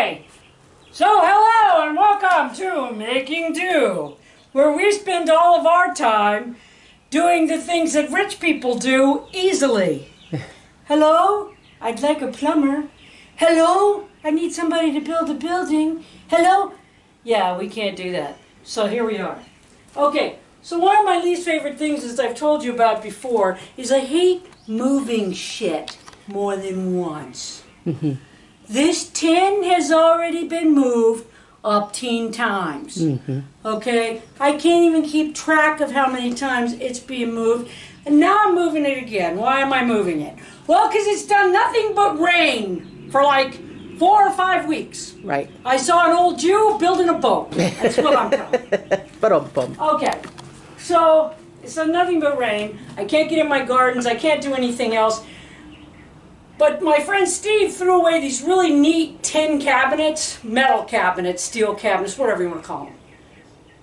Okay, so hello and welcome to Making Do, where we spend all of our time doing the things that rich people do easily. Hello, I'd like a plumber. Hello, I need somebody to build a building. Hello? Yeah, we can't do that. So here we are. Okay, so one of my least favorite things, as I've told you about before, is I hate moving shit more than once. This tin has already been moved up 10 times. Okay? I can't even keep track of how many times it's being moved. And now I'm moving it again. Why am I moving it? Well, because it's done nothing but rain for like 4 or 5 weeks. Right. I saw an old Jew building a boat. That's what I'm telling you. Okay. So, it's done nothing but rain. I can't get in my gardens. I can't do anything else. But my friend Steve threw away these really neat tin cabinets, metal cabinets, steel cabinets, whatever you want to call them.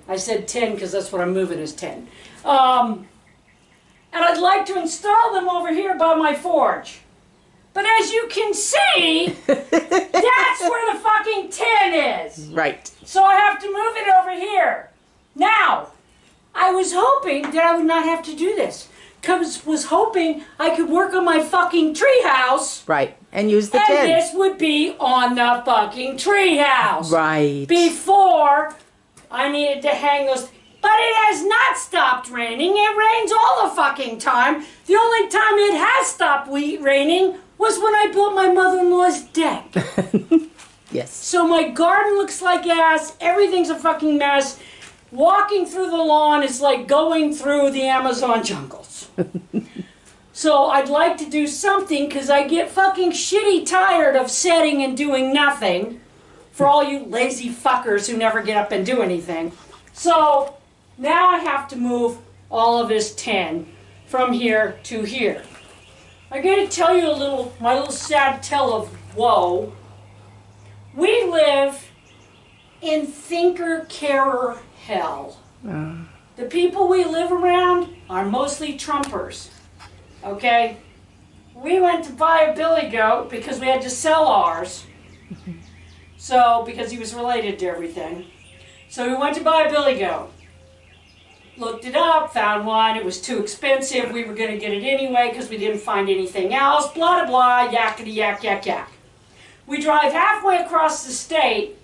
I said tin because that's what I'm moving as tin. And I'd like to install them over here by my forge. But as you can see, that's where the fucking tin is. Right. So I have to move it over here. Now, I was hoping that I would not have to do this. Was hoping I could work on my fucking treehouse. Right. And use the tin. tin. And this would be on the fucking treehouse. Right. Before I needed to hang those. But it has not stopped raining. It rains all the fucking time. The only time it has stopped raining was when I built my mother-in-law's deck. Yes. So my garden looks like ass. Everything's a fucking mess. Walking through the lawn is like going through the Amazon jungles. So I'd like to do something because I get fucking shitty tired of sitting and doing nothing for all you lazy fuckers who never get up and do anything. So now I have to move all of this tin from here to here. I'm going to tell you my little sad tale of woe. We live in thinker-carer hell. The people we live around are mostly Trumpers. Okay? We went to buy a billy goat because we had to sell ours. So, because he was related to everything. So we went to buy a billy goat. Looked it up, found one, it was too expensive, we were going to get it anyway because we didn't find anything else, blah, blah, blah, yakety yak, yak, yak. We drive halfway across the state,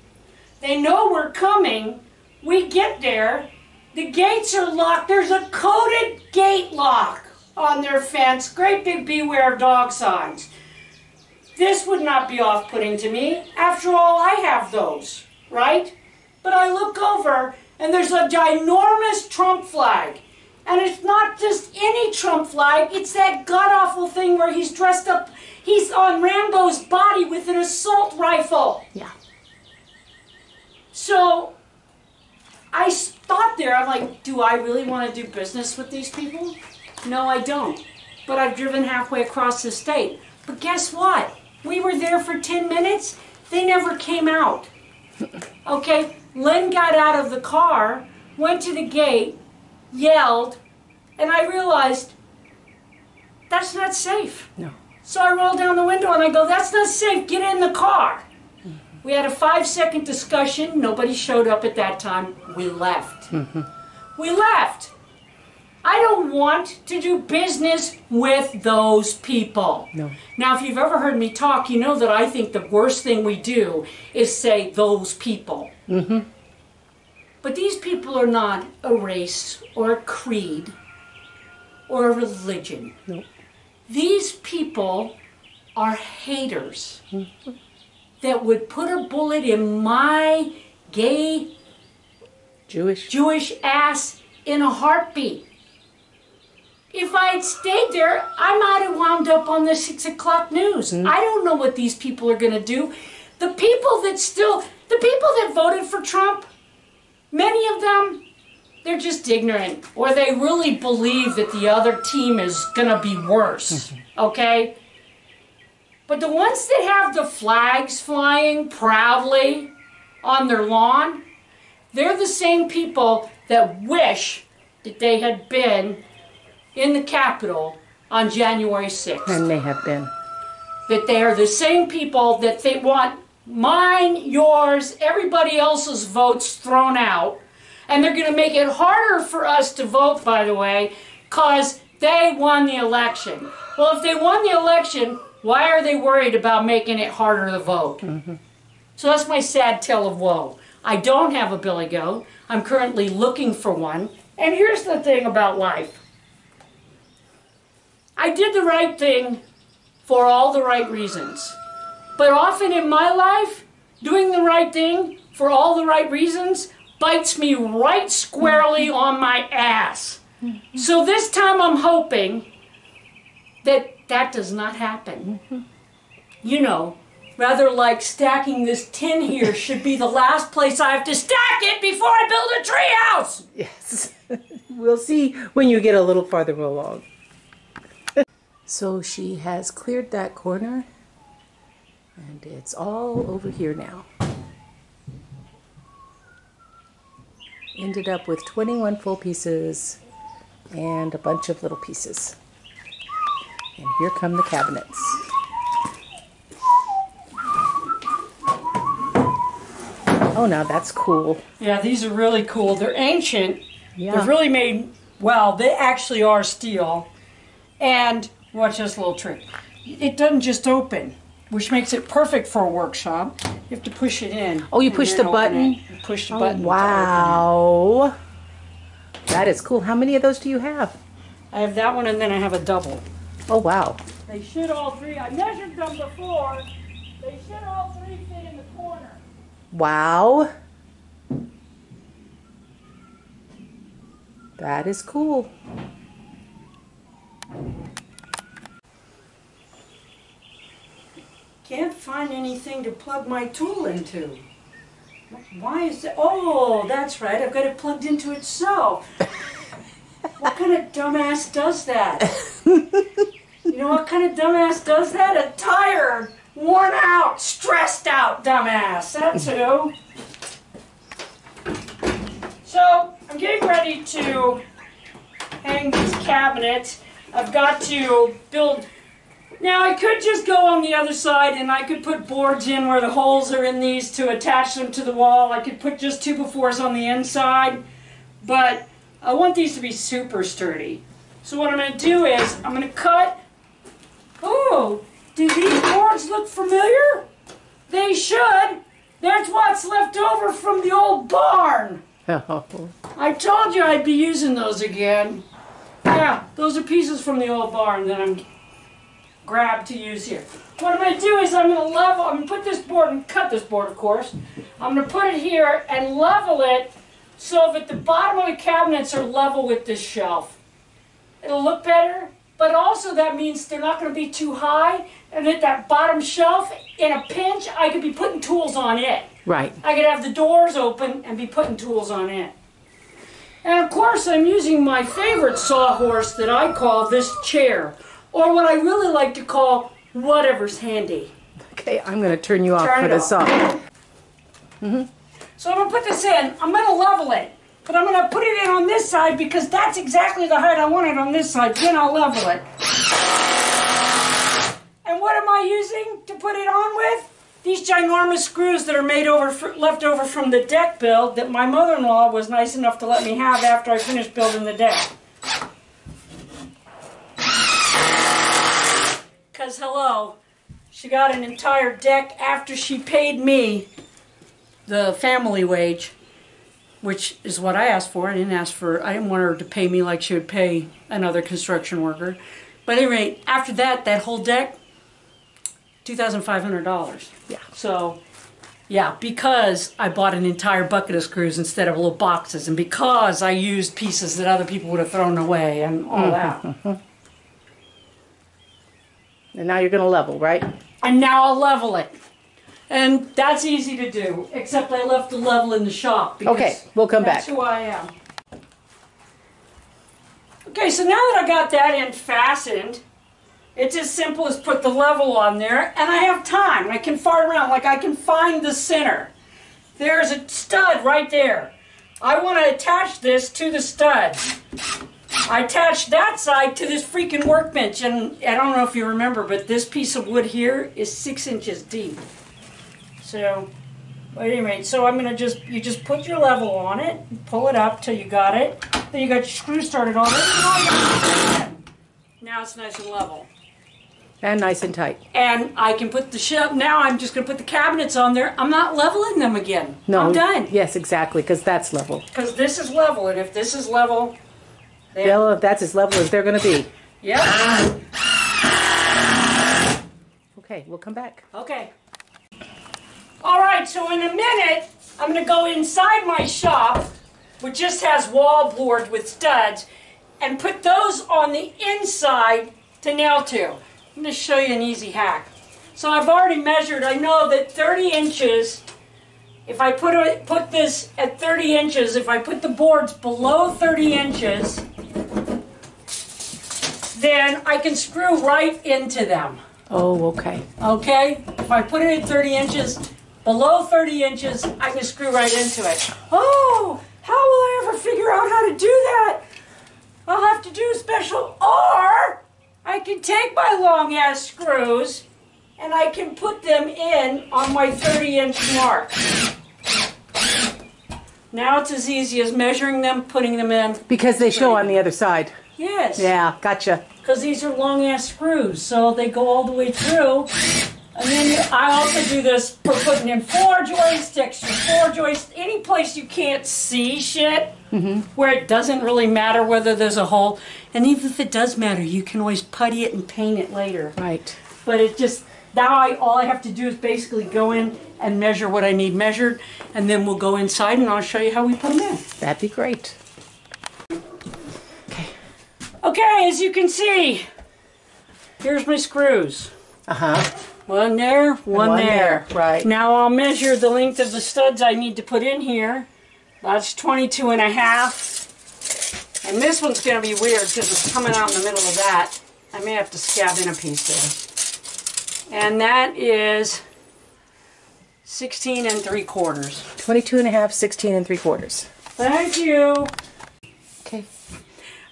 they know we're coming, we get there, the gates are locked, there's a coded gate lock on their fence, great big beware of dog signs. This would not be off-putting to me, after all I have those, right? But I look over, and there's a ginormous Trump flag. And it's not just any Trump flag, it's that god-awful thing where he's dressed up, he's on Rambo's body with an assault rifle. Yeah. So, I thought there, I'm like, do I really want to do business with these people? No, I don't. But I've driven halfway across the state. But guess what? We were there for 10 minutes, they never came out. Okay? Len got out of the car, went to the gate, yelled, and I realized that's not safe. No. So I rolled down the window and I go, that's not safe, get in the car. We had a 5-second discussion, nobody showed up at that time, we left. We left. I don't want to do business with those people. No. Now, if you've ever heard me talk, you know that I think the worst thing we do is say those people. But these people are not a race or a creed or a religion. No. These people are haters that would put a bullet in my gay Jewish ass in a heartbeat. If I had stayed there, I might have wound up on the 6 o'clock news. I don't know what these people are going to do. The people that voted for Trump, many of them, they're just ignorant. Or they really believe that the other team is going to be worse. Okay? But the ones that have the flags flying proudly on their lawn, they're the same people that wish that they had been in the Capitol on January 6th. And may have been. That they are the same people that they want mine, yours, everybody else's votes thrown out. And they're going to make it harder for us to vote, by the way, because they won the election. Well, if they won the election, why are they worried about making it harder to vote? So that's my sad tale of woe. I don't have a billy goat. I'm currently looking for one. And here's the thing about life. I did the right thing for all the right reasons. But often in my life, doing the right thing for all the right reasons bites me right squarely on my ass. So this time I'm hoping that that does not happen. You know, rather like stacking this tin here should be the last place I have to stack it before I build a tree house. Yes. We'll see when you get a little farther along. So she has cleared that corner, and it's all over here now. Ended up with 21 full pieces and a bunch of little pieces. And here come the cabinets. Oh, now that's cool. Yeah, these are really cool. They're ancient. Yeah. They're really made, well, they actually are steel. And watch this little trick. It doesn't just open, which makes it perfect for a workshop. You have to push it in. Oh, you push the button? You push the button. Wow. That is cool. How many of those do you have? I have that one, and then I have a double. Oh, wow. They should all three, I measured them before, they should all three fit in the corner. Wow. That is cool. Can't find anything to plug my tool into. Why is that? Oh, that's right, I've got it plugged into itself. What kind of dumbass does that? You know what kind of dumbass does that? A tired, worn out, stressed out dumbass. That's who. So, I'm getting ready to hang these cabinets. I've got to build. Now, I could just go on the other side and I could put boards in where the holes are in these to attach them to the wall. I could put just 2x4s on the inside, but I want these to be super sturdy. So what I'm going to do is, I'm going to cut. Oh, do these boards look familiar? They should. That's what's left over from the old barn. I told you I'd be using those again. Yeah, those are pieces from the old barn that I'm grabbed to use here. What I'm going to do is I'm going to put this board, and cut this board of course. I'm going to put it here and level it so that the bottom of the cabinets are level with this shelf. It'll look better, but also that means they're not going to be too high, and at that bottom shelf, in a pinch, I could be putting tools on it. Right. I could have the doors open and be putting tools on it. And of course, I'm using my favorite sawhorse that I call this chair, or what I really like to call whatever's handy. Okay, I'm going to turn you off for the saw. So I'm going to put this in. I'm going to level it. But I'm going to put it in on this side because that's exactly the height I want it on this side. Then I'll level it. And what am I using to put it on with? These ginormous screws that are left over from the deck build that my mother-in-law was nice enough to let me have after I finished building the deck. Because, hello, she got an entire deck after she paid me the family wage, which is what I asked for. I didn't want her to pay me like she would pay another construction worker. But at any rate, after that whole deck, $2,500. Yeah. So, yeah, because I bought an entire bucket of screws instead of little boxes, and because I used pieces that other people would have thrown away and all that. And now you're going to level, right? And now I'll level it. And that's easy to do, except I left the level in the shop. Because okay, we'll come back. That's who I am. Okay, so now that I got that end fastened, it's as simple as put the level on there, and I have time. I can fart around, like I can find the center. There's a stud right there. I want to attach this to the stud. I attached that side to this freaking workbench, and I don't know if you remember, but this piece of wood here is 6 inches deep. So, at any rate, so I'm gonna you just put your level on it, pull it up till you got it. Then you got your screw started on it. Now it's nice and level. And nice and tight. And I can put the shelf, now I'm just gonna put the cabinets on there. I'm not leveling them again. No. I'm done. Yes, exactly, because that's level. Because this is level, and if this is level, then... Well, if that's as level as they're going to be. Yep. Okay, we'll come back. Okay. All right, so in a minute, I'm going to go inside my shop, which just has wallboard with studs, and put those on the inside to nail to. I'm going to show you an easy hack. So I've already measured. I know that 30 inches, if I put this at 30 inches, if I put the boards below 30 inches, then I can screw right into them. Oh, okay. Okay? If I put it at 30 inches, below 30 inches, I can screw right into it. Oh, how will I ever figure out how to do that? I'll have to do a special, or I can take my long ass screws and I can put them in on my 30-inch mark. Now it's as easy as measuring them, putting them in. Because they show on the other side. Yes. Yeah, gotcha. Because these are long ass screws, so they go all the way through. And then I also do this for putting in floor joists, extra floor joists, any place you can't see shit, where it doesn't really matter whether there's a hole. And even if it does matter, you can always putty it and paint it later. Right. But it just, now all I have to do is basically go in and measure what I need measured, and then we'll go inside and I'll show you how we put them in. That'd be great. Okay, as you can see, here's my screws. Uh-huh. One there, one there. Right. Now I'll measure the length of the studs I need to put in here. That's 22 and a half. And this one's going to be weird because it's coming out in the middle of that. I may have to scab in a piece there. And that is 16 3/4. 22 and a half, 16 3/4. Thank you. Okay.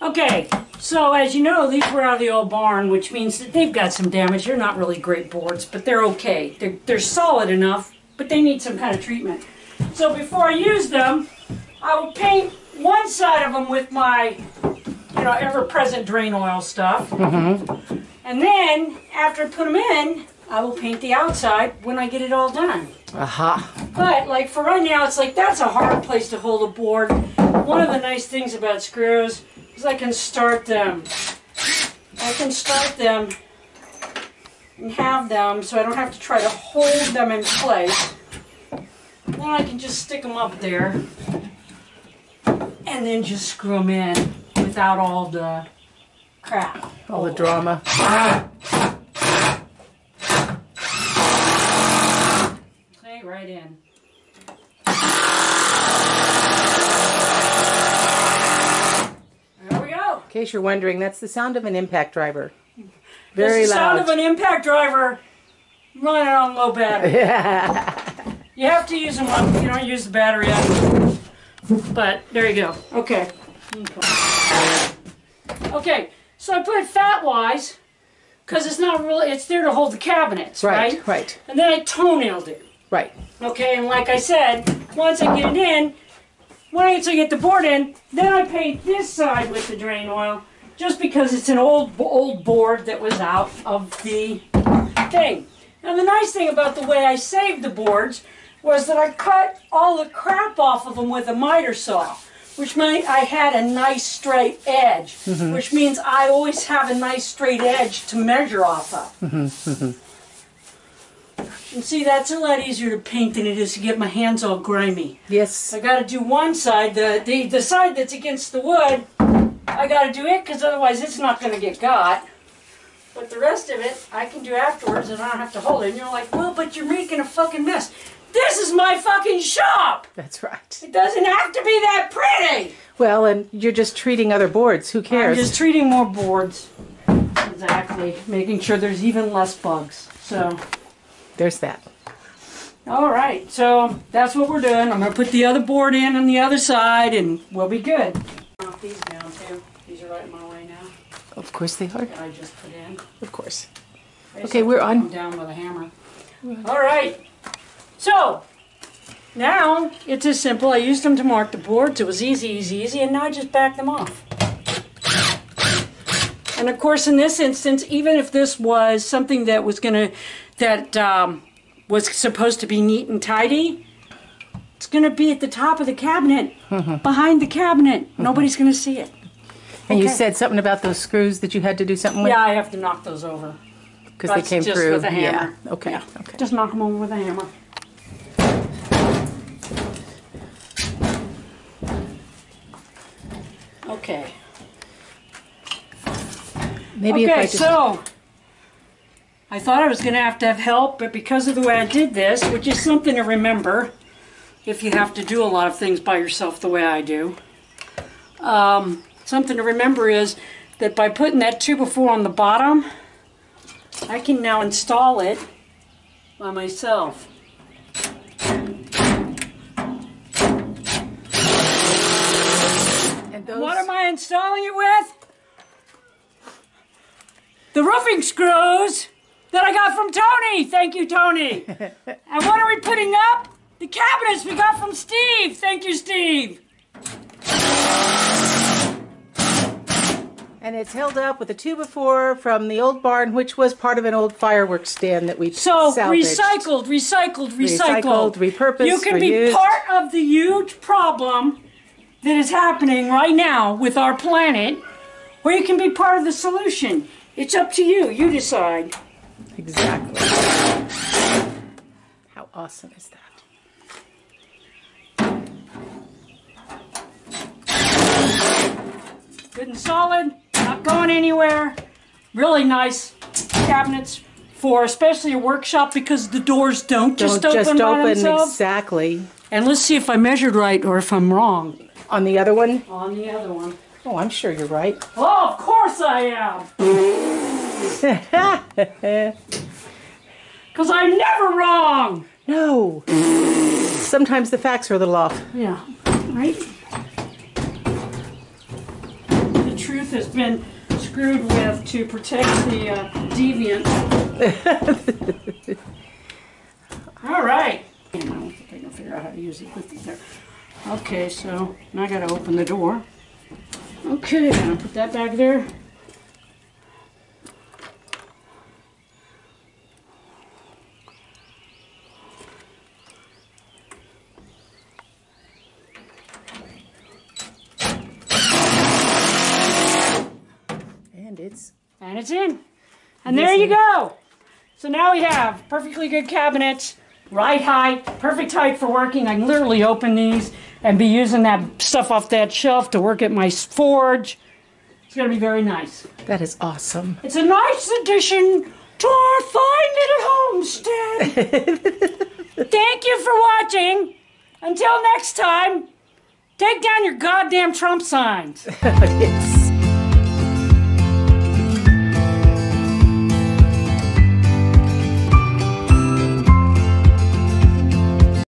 Okay, so as you know, these were out of the old barn, which means that they've got some damage. They're not really great boards, but they're okay. They're solid enough, but they need some kind of treatment. So before I use them, I will paint one side of them with my, ever-present drain oil stuff. And then, after I put them in, I will paint the outside when I get it all done. Aha. But, like, for right now, it's like, that's a hard place to hold a board. One of the nice things about screws is I can start them. I can start them and have them so I don't have to try to hold them in place. Then I can just stick them up there and then just screw them in without all the crap. All the drama. Okay, right in. In case you're wondering, that's the sound of an impact driver. Very loud. That's the sound of an impact driver running on low battery. You have to use them up. You don't use the battery up. But there you go. Okay. Okay. So I put it fat-wise because it's not really. It's there to hold the cabinets, right? Right. And then I toenailed it. Right. Okay. And like I said, once I get it in. Once I get the board in, then I paint this side with the drain oil, just because it's an old board that was out of the thing. Now the nice thing about the way I saved the boards was that I cut all the crap off of them with a miter saw, which meant I had a nice straight edge, which means I always have a nice straight edge to measure off of. And see, that's a lot easier to paint than it is to get my hands all grimy. Yes. I got to do one side, the side that's against the wood, I got to do it because otherwise it's not going to get got. But the rest of it, I can do afterwards and I don't have to hold it. And you're like, well, but you're making a fucking mess. This is my fucking shop! That's right. It doesn't have to be that pretty! Well, and you're just treating other boards. Who cares? I'm just treating more boards. Exactly. Making sure there's even less bugs. So... there's that. All right, so that's what we're doing. I'm going to put the other board in on the other side, and we'll be good. Knock these down, too. These are right in my way now. Of course they are. That I just put in. Of course. I just Okay, have we're to on. put them down with a hammer. All right. So, now it's as simple. I used them to mark the boards. It was easy, easy, easy, and now I just back them off. And of course, in this instance, even if this was something that was was supposed to be neat and tidy, it's going to be at the top of the cabinet, behind the cabinet. Nobody's going to see it. And you said something about those screws that you had to do something with? Yeah, I have to knock those over. Because they came just through. with a hammer. Yeah. Okay. Yeah. Okay. Just knock them over with a hammer. Okay. Maybe if I Okay, just... so I thought I was going to have help, but because of the way I did this, which is something to remember if you have to do a lot of things by yourself the way I do, something to remember is that by putting that 2x4 on the bottom, I can now install it by myself. And those... What am I installing it with? The roofing screws that I got from Tony. Thank you, Tony. And what are we putting up? The cabinets we got from Steve. Thank you, Steve. And it's held up with a 2x4 from the old barn, which was part of an old fireworks stand that we salvaged. Recycled, repurposed, You can reused. be part of the huge problem that is happening right now with our planet, or you can be part of the solution. It's up to you. You decide. Exactly. How awesome is that? Good and solid, not going anywhere. Really nice cabinets for especially a workshop because the doors don't just open by themselves. Exactly. And let's see if I measured right or if I'm wrong. On the other one? On the other one. Oh, I'm sure you're right. Oh, of course I am. Because I'm never wrong. No. Sometimes the facts are a little off. Yeah, right? The truth has been screwed with to protect the deviant. All right. I don't think I can figure out how to use it with it there. Okay, so now I got to open the door. Okay, I'm going to put that back there. And it's in. And there you go. So now we have perfectly good cabinets, right height, perfect height for working. I can literally open these and be using that stuff off that shelf to work at my forge. It's going to be very nice. That is awesome. It's a nice addition to our fine little homestead. Thank you for watching. Until next time, take down your goddamn Trump signs. Yes.